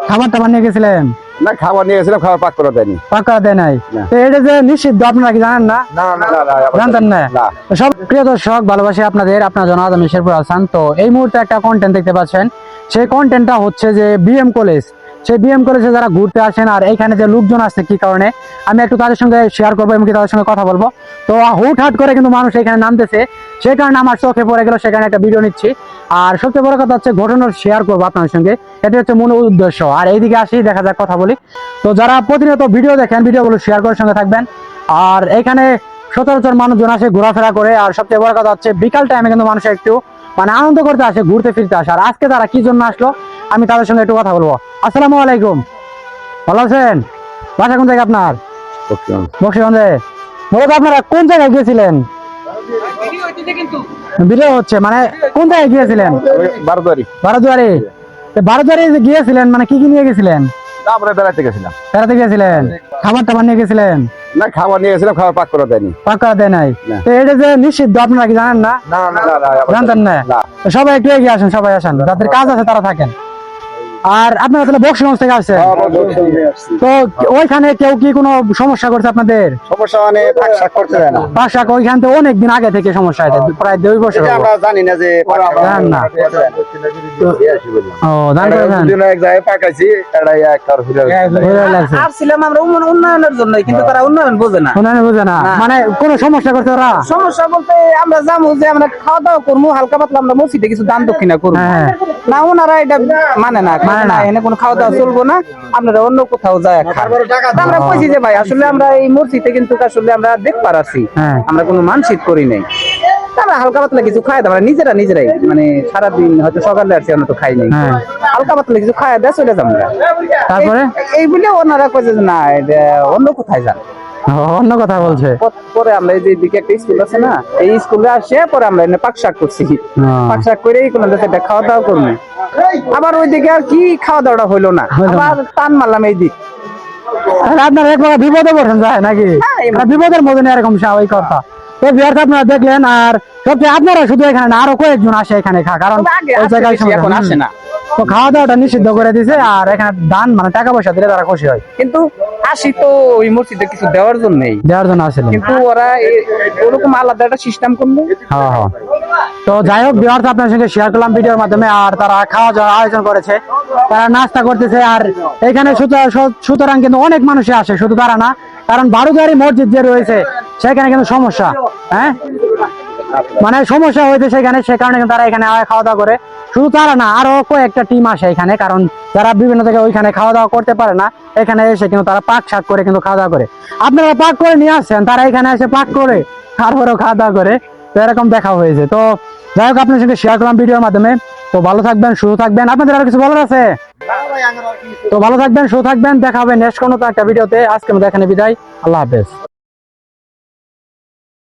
খাবার টাবার নিয়ে গেছিলেন? না, খাবার নিয়ে গেছিলাম, খাবার পাক করে দেয়নি। পাক করা দেয় নাই? তো এটা যে নিষিদ্ধ আপনারা কি জানেন না? না না না, জানতেন না? না। তো সব প্রিয় দর্শক, ভালোবাসি আপনার জনাব আমি শেরপুর হাসান। তো এই মুহূর্তে একটা কন্টেন্ট দেখতে পাচ্ছেন, সেই কন্টেন্টটা হচ্ছে যে বিএম কলেজ। সেই বিএম কলেজে যারা ঘুরতে আসেন আর এখানে যে লোকজন আসছে কি কারণে, আমি একটু তাদের সঙ্গে শেয়ার করবো এবং তাদের সঙ্গে কথা বলবো। তো হুটহাট করে কিন্তু মানুষ এখানে নামতেছে, সেই কারণে আমার চোখে পড়ে গেল, সেখানে একটা ভিডিও নিচ্ছি। আর সবচেয়ে বড় কথা হচ্ছে ঘটনার শেয়ার করবো আপনার সঙ্গে, এটা হচ্ছে মূল উদ্দেশ্য। আর এইদিকে আসি, দেখা যাক, কথা বলি। তো যারা প্রতিনিয়ত ভিডিও দেখেন, ভিডিওগুলো শেয়ার করার সঙ্গে থাকবেন। আর এখানে সচরাচর মানুষজন আসে, ঘোরাফেরা করে। আর সবচেয়ে বড় কথা হচ্ছে বিকাল টাইমে কিন্তু মানুষ একটু মানে আনন্দ করতে আসে, ঘুরতে ফিরতে আসে। আর আজকে তারা কি জন্য আসলো আমি তাদের সঙ্গে একটু কথা বলবো। আসসালামু আলাইকুম, ভালো আছেন? বাসা কোন জায়গায় আপনার? বক্সিগঞ্জে। মূলত আপনারা কোন জায়গায় গিয়েছিলেন? ভিডিও হচ্ছে, মানে কোন জায়গায় গিয়েছিলেন? বারোদুয়ারি। বারোদুয়ারি। বারোদুয়ারি গিয়েছিলেন মানে কি কি নিয়ে গেছিলেন? আমরা বেড়াতে গেছিলাম। বেড়াতে গিয়েছিলেন? খাবার টাবার নিয়ে গেছিলেন? না, খাবার নিয়ে গেছিলাম, খাবার পাক করে দেয়নি। পাক করা দেয় নাই? তো এটা যে নিষিদ্ধ আপনারা কি জানেন না? না না না, জানতেন না? তো সবাই একটু এগিয়ে আসেন, সবাই আসেন, যাদের কাজ আছে তারা থাকেন। আর আপনারা তাহলে বক্সিগঞ্জ থেকে আসছেন? তো ওইখানে কেউ কি কোনো সমস্যা করছে আপনাদের? সমস্যা মানে পাক শাক করতে দেয় না। পাক শাক ওইখান থেকে অনেকদিন আগে থেকে সমস্যা, এটা প্রায় 2 বছর এটা হলো। আমরা জানি না যে জানেন না? ও, জান করেছেন? এক জায়গায় পাকাইছি, এটাই একবার ঘুরে লাগছে। আসছিলাম আমরা উন্নয়নের জন্য, কিন্তু তারা উন্নয়ন বোঝে না। শোনেন, বুঝে না, মানে কোনো সমস্যা করছে ওরা? সমস্যা বলতে আমরা যাবো যে আমরা খাওয়া দাওয়া করবো, হালকা পাতলা আমরা মসজিদে কিছু দান দক্ষিণা করবো, হ্যাঁ। না ওনারা এটা মানে না, এখানে কোনো খাওয়া দাওয়া চলবো না, আপনারা অন্য কোথাও যায় খান। তা আমরা কইছি যে ভাই আসলে আমরা এই মসজিদে কিন্তু আসলে আমরা দেখতে পারছি, হ্যাঁ। আমরা কোনো মানসিক করি নাই। তা আমরা হালকা পাতলা কিছু খাই দাম, আমরা নিজেরাই মানে সারাদিন হয়তো সকালে আসছি, আমরা তো খাই নাই, হ্যাঁ। হালকা পাতলা কিছু খাই দেয় চলে যাবো। তারপরে এই বলে ওনারা কইছে যে না, এটা অন্য কোথায় যান। অন্য কথা বলছে। পরে আমরা এই যে দিকে একটা স্কুল আছে না, এই স্কুলে আসে পরে আমরা এনে পাক শাক করছি, পাক শাক করে কোনো দেশে খাওয়া দাওয়া করবো। আবার ওইদিকে আর কি খাওয়া দাওয়াটা হইলো না, আবার টান মারলাম এই দিক। আপনার এক প্রকার বিপদে পড়েন যায় নাকি? বিপদের মধ্যে নিয়ে এরকম স্বাভাবিক কথা। তো বিহারটা আপনারা দেখলেন। আর সবচেয়ে আপনারা শুধু এখানে না, আরো কয়েকজন আসে এখানে খা, কারণ ওই জায়গায় এখন আসে না। তো খাওয়া দাওয়াটা নিষিদ্ধ করে দিছে। আর এখানে দান মানে টাকা পয়সা দিলে তারা খুশি হয়। কিন্তু আসি তো ওই মসজিদে কিছু দেওয়ার জন্যই, দেওয়ার জন্য আসলে, কিন্তু ওরা ওরকম আলাদা একটা সিস্টেম করলো। হ্যাঁ হ্যাঁ। তো যাই হোক, বিহার আপনার সঙ্গে শেয়ার করলাম ভিডিওর মাধ্যমে। আর তারা খাওয়া দাওয়ার আয়োজন করেছে, তারা নাস্তা করতেছে। আর এখানে সুতরাং কিন্তু অনেক মানুষই আসে, শুধু তারা না, কারণ বারোদুয়ারি মসজিদ যে রয়েছে সেখানে কিন্তু সমস্যা, হ্যাঁ মানে সমস্যা হয়েছে সেখানে, সে কারণে কিন্তু তারা এখানে খাওয়া দাওয়া করে। শুধু তারা না, আরো কয়েকটা টিম আসে এখানে, কারণ যারা বিভিন্ন জায়গায় ওইখানে খাওয়া দাওয়া করতে পারে না, এখানে এসে কিন্তু তারা পাক শাক করে কিন্তু খাওয়া দাওয়া করে। আপনারা পাক করে নিয়ে আসছেন, তারা এখানে এসে পাক করে তারপরেও খাওয়া দাওয়া করে। তো এরকম দেখা হয়েছে। তো যাই হোক, আপনার সঙ্গে শেয়ার করলাম ভিডিওর মাধ্যমে। তো ভালো থাকবেন, সুস্থ থাকবেন। আপনাদের আরো কিছু বলার আছে? তো ভালো থাকবেন, সুস্থ থাকবেন। দেখা হবে নেক্সট কোনো একটা ভিডিওতে। আজকে মতো এখানে বিদায়, আল্লাহ হাফেজ।